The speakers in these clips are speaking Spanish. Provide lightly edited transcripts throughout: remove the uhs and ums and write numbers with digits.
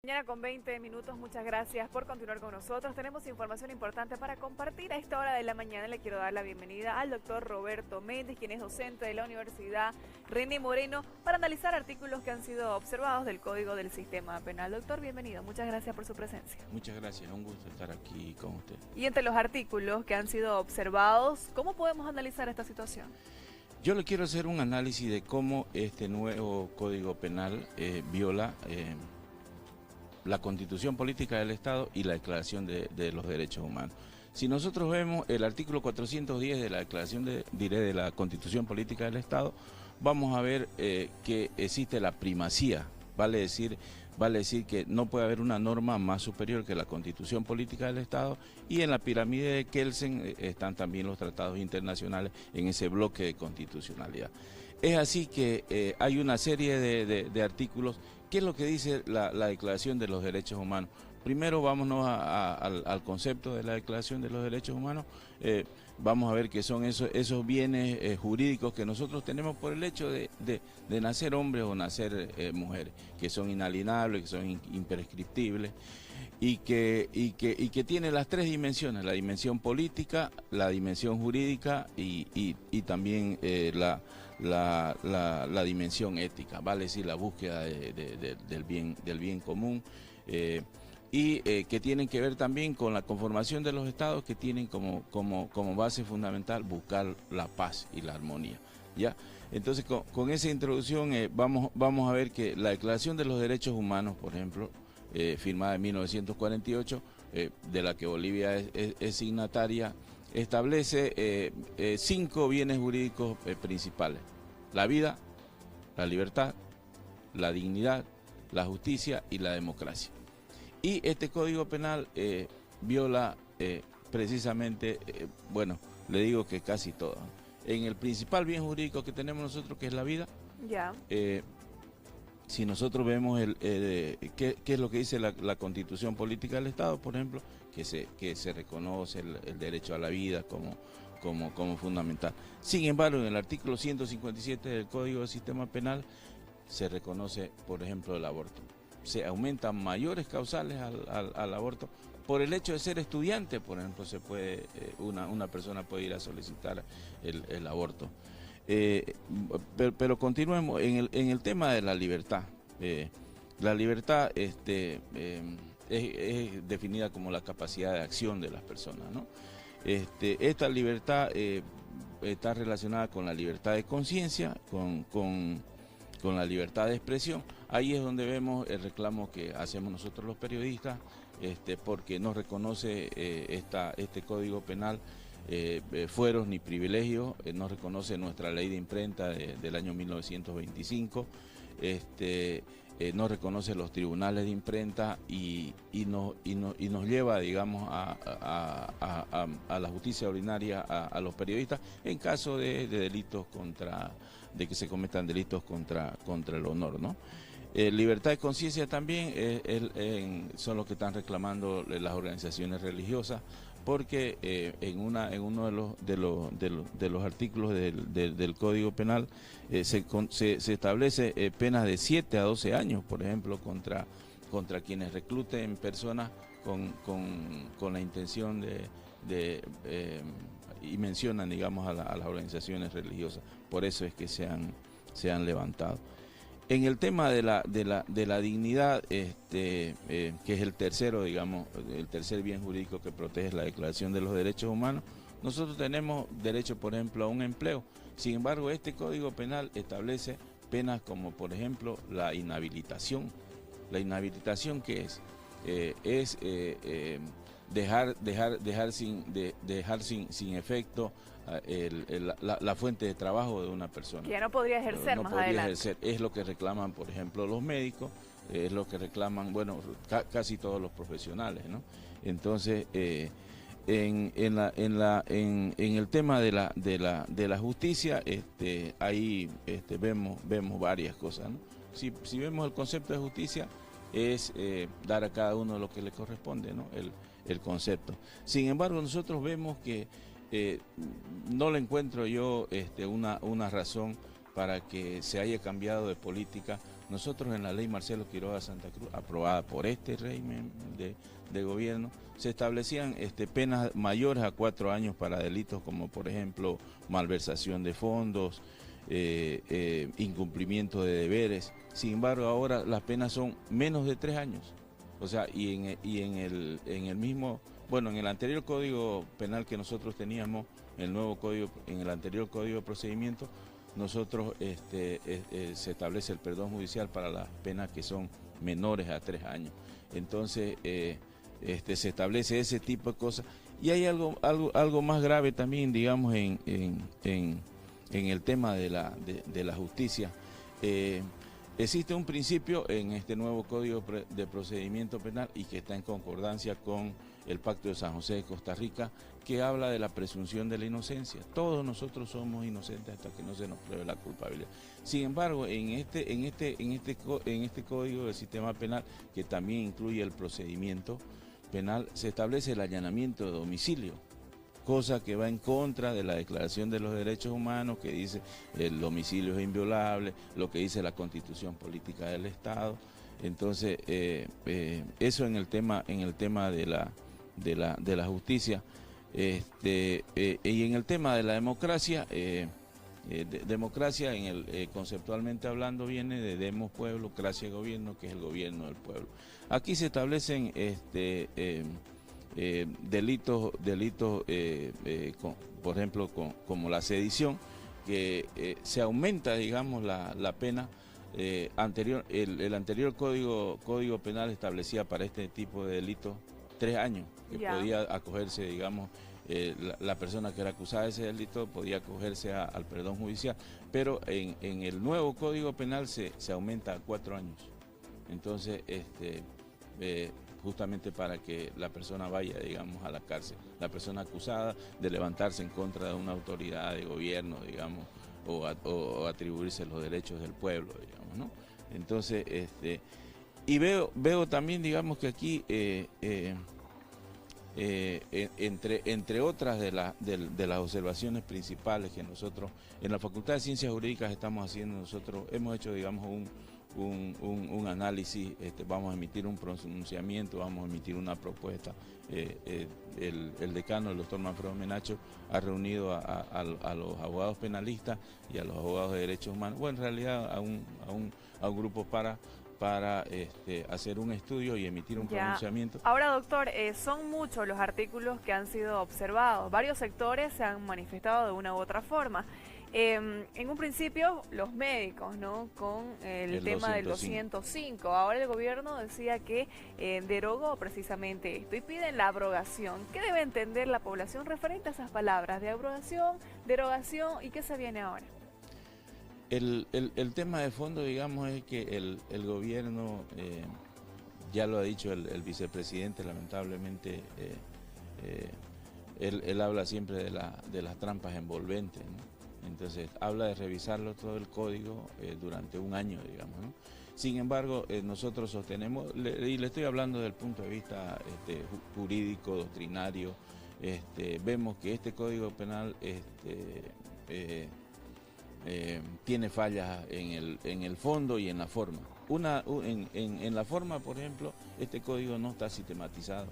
Mañana con 20 minutos, muchas gracias por continuar con nosotros. Tenemos información importante para compartir a esta hora de la mañana. Le quiero dar la bienvenida al doctor Roberto Méndez, quien es docente de la Universidad René Moreno, para analizar artículos que han sido observados del Código del Sistema Penal. Doctor, bienvenido. Muchas gracias por su presencia. Muchas gracias, un gusto estar aquí con usted. Y entre los artículos que han sido observados, ¿cómo podemos analizar esta situación? Yo le quiero hacer un análisis de cómo este nuevo Código Penal viola la Constitución Política del Estado y la Declaración de los Derechos Humanos. Si nosotros vemos el artículo 410 de la Declaración de la Constitución Política del Estado, vamos a ver que existe la primacía, vale decir que no puede haber una norma más superior que la Constitución Política del Estado, y en la pirámide de Kelsen están también los tratados internacionales en ese bloque de constitucionalidad. Es así que hay una serie de artículos. ¿Qué es lo que dice la Declaración de los Derechos Humanos? Primero vámonos al concepto de la Declaración de los Derechos Humanos. Vamos a ver qué son esos bienes jurídicos que nosotros tenemos por el hecho de nacer hombres o nacer mujeres, que son inalienables, que son imprescriptibles, y que tiene las tres dimensiones: la dimensión política, la dimensión jurídica y también la dimensión ética, vale decir, la búsqueda del bien común, que tienen que ver también con la conformación de los estados, que tienen como base fundamental buscar la paz y la armonía, ¿ya? Entonces, con esa introducción vamos a ver que la Declaración de los Derechos Humanos, por ejemplo, firmada en 1948, de la que Bolivia es signataria, establece 5 bienes jurídicos principales: la vida, la libertad, la dignidad, la justicia y la democracia. Y este Código Penal viola precisamente, bueno, le digo que casi todo. En el principal bien jurídico que tenemos nosotros, que es la vida, Ya. Si nosotros vemos qué es lo que dice la Constitución Política del Estado, por ejemplo, que se reconoce el derecho a la vida como fundamental. Sin embargo, en el artículo 157 del Código del Sistema Penal se reconoce, por ejemplo, el aborto. Se aumentan mayores causales al aborto. Por el hecho de ser estudiante, por ejemplo, una persona puede ir a solicitar el aborto. Pero continuemos en el tema de la libertad. La libertad es definida como la capacidad de acción de las personas, ¿no? Esta libertad está relacionada con la libertad de conciencia, con la libertad de expresión. Ahí es donde vemos el reclamo que hacemos nosotros los periodistas, porque no reconoce este Código Penal fueros ni privilegios, no reconoce nuestra ley de imprenta del año 1925, no reconoce los tribunales de imprenta y nos lleva, digamos, a la justicia ordinaria a los periodistas en caso de delitos de que se cometan delitos contra el honor, ¿no? Libertad de conciencia también son los que están reclamando las organizaciones religiosas, porque en uno de los artículos del Código Penal se establece penas de 7 a 12 años, por ejemplo, contra quienes recluten personas con la intención y mencionan, digamos, a las organizaciones religiosas. Por eso es que se han levantado. En el tema de la dignidad, que es el tercero, digamos, el tercer bien jurídico que protege la Declaración de los Derechos Humanos, nosotros tenemos derecho, por ejemplo, a un empleo. Sin embargo, este Código Penal establece penas como, por ejemplo, la inhabilitación. ¿La inhabilitación qué es? Dejar sin efecto la fuente de trabajo de una persona. Que ya no podría ejercer no más podría adelante. ejercer. Es lo que reclaman, por ejemplo, los médicos, es lo que reclaman, bueno, casi todos los profesionales, ¿no? Entonces, en el tema de la justicia, ahí vemos varias cosas, ¿no? Si vemos el concepto de justicia, es dar a cada uno lo que le corresponde, ¿no? El concepto. Sin embargo, nosotros vemos que no le encuentro yo una razón para que se haya cambiado de política nosotros en la ley Marcelo Quiroga Santa Cruz, aprobada por este régimen de gobierno, se establecían penas mayores a 4 años para delitos como por ejemplo malversación de fondos, incumplimiento de deberes. Sin embargo, ahora las penas son menos de 3 años. O sea, en el mismo, bueno, en el anterior Código Penal que nosotros teníamos, el nuevo código, en el anterior Código de Procedimiento, nosotros se establece el perdón judicial para las penas que son menores a 3 años. Entonces, se establece ese tipo de cosas. Y hay algo más grave también, digamos, en el tema de la justicia. Existe un principio en este nuevo Código de Procedimiento Penal y que está en concordancia con el Pacto de San José de Costa Rica, que habla de la presunción de la inocencia. Todos nosotros somos inocentes hasta que no se nos pruebe la culpabilidad. Sin embargo, en este Código del Sistema Penal, que también incluye el procedimiento penal, se establece el allanamiento de domicilio, cosa que va en contra de la Declaración de los Derechos Humanos, que dice el domicilio es inviolable, lo que dice la Constitución Política del Estado. Entonces, eso en el tema de la justicia. Y en el tema de la democracia, democracia conceptualmente hablando viene de demos pueblo, cracia gobierno, que es el gobierno del pueblo. Aquí se establecen delitos por ejemplo, como la sedición, que se aumenta, digamos, la pena. El anterior código penal establecía para este tipo de delitos 3 años, que podía acogerse, digamos, la persona que era acusada de ese delito podía acogerse al perdón judicial, pero en el nuevo Código Penal se aumenta a 4 años. Entonces, justamente para que la persona vaya, digamos, a la cárcel, la persona acusada de levantarse en contra de una autoridad de gobierno, digamos, o atribuirse los derechos del pueblo, digamos, ¿no? Entonces, y veo también, digamos, que aquí, entre otras de las observaciones principales que nosotros en la Facultad de Ciencias Jurídicas estamos haciendo, nosotros hemos hecho, digamos, un análisis, vamos a emitir un pronunciamiento, vamos a emitir una propuesta. El decano, el doctor Manfredo Menacho, ha reunido a los abogados penalistas y a los abogados de derechos humanos, bueno, en realidad a un grupo para hacer un estudio y emitir un pronunciamiento. Ahora, doctor, son muchos los artículos que han sido observados. Varios sectores se han manifestado de una u otra forma. En un principio, los médicos, ¿no? Con el tema 205. Del 205. Ahora el gobierno decía que derogó precisamente esto y piden la abrogación. ¿Qué debe entender la población referente a esas palabras de abrogación, derogación y qué se viene ahora? El tema de fondo, digamos, es que el gobierno, ya lo ha dicho el vicepresidente, lamentablemente, él habla siempre de las trampas envolventes, ¿no? Entonces, habla de revisarlo todo el código durante un año, digamos, ¿no? Sin embargo, nosotros sostenemos, y le estoy hablando desde el punto de vista jurídico, doctrinario, vemos que este Código Penal tiene fallas en el fondo y en la forma. En la forma, por ejemplo, este código no está sistematizado.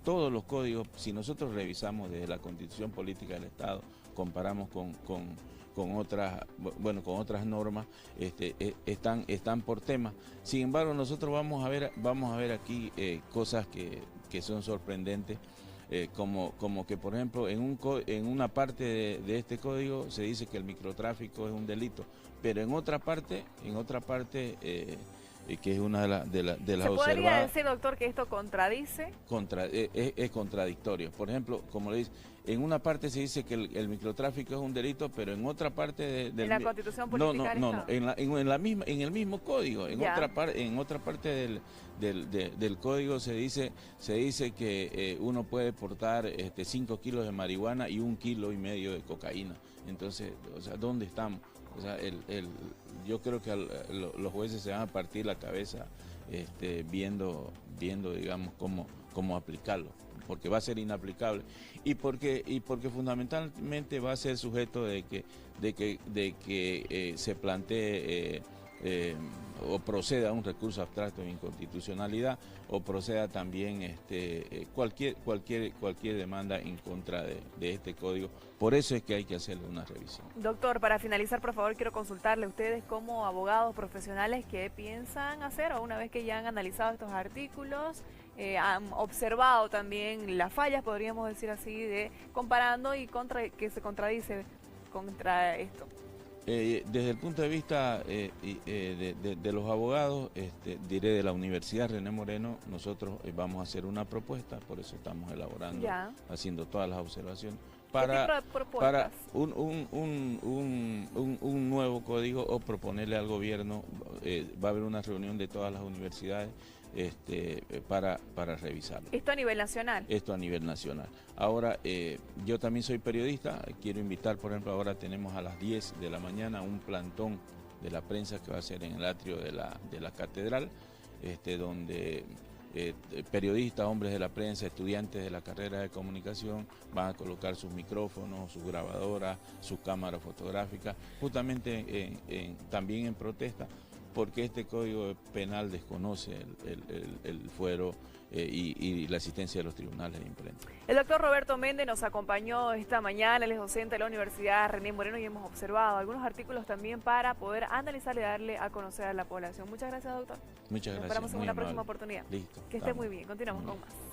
Todos los códigos, si nosotros revisamos desde la Constitución Política del Estado, comparamos con otras normas, están por temas. Sin embargo, nosotros vamos a ver aquí cosas que son sorprendentes. Como que, por ejemplo, en una parte de este código se dice que el microtráfico es un delito, pero en otra parte que es una de las observadas. ¿Se podría decir, doctor, que esto contradice? Es contradictorio. Por ejemplo, como le dice, en una parte se dice que el microtráfico es un delito, pero en otra parte ¿En la Constitución Política del Estado? en el mismo código, en otra parte del código se dice que uno puede portar 5 kilos de marihuana y 1,5 kilos de cocaína. Entonces, o sea, ¿dónde estamos? O sea, yo creo que los jueces se van a partir la cabeza viendo, digamos, cómo aplicarlo, porque va a ser inaplicable y porque fundamentalmente va a ser sujeto de que se plantee o proceda a un recurso abstracto de inconstitucionalidad, o proceda también cualquier demanda en contra de este código. Por eso es que hay que hacerle una revisión. Doctor, para finalizar, por favor, quiero consultarle a ustedes como abogados profesionales qué piensan hacer, o una vez que ya han analizado estos artículos, han observado también las fallas, podríamos decir así, de comparando y que se contradice contra esto. Desde el punto de vista de los abogados, diré de la Universidad René Moreno, nosotros vamos a hacer una propuesta, por eso estamos elaborando, haciendo todas las observaciones, para un nuevo código, o proponerle al gobierno. Va a haber una reunión de todas las universidades para revisarlo. ¿Esto a nivel nacional? Esto a nivel nacional. Ahora, yo también soy periodista, quiero invitar, por ejemplo, ahora tenemos a las 10 de la mañana un plantón de la prensa que va a ser en el atrio de la catedral, donde periodistas, hombres de la prensa, estudiantes de la carrera de comunicación van a colocar sus micrófonos, sus grabadoras, sus cámaras fotográficas, justamente también en protesta, porque este código penal desconoce el fuero y la asistencia de los tribunales de imprenta. El doctor Roberto Méndez nos acompañó esta mañana, él es docente de la Universidad René Moreno, y hemos observado algunos artículos también para poder analizar y darle a conocer a la población. Muchas gracias, doctor. Muchas gracias. Nos esperamos en una próxima oportunidad. Listo. Que esté muy bien. Continuamos con más.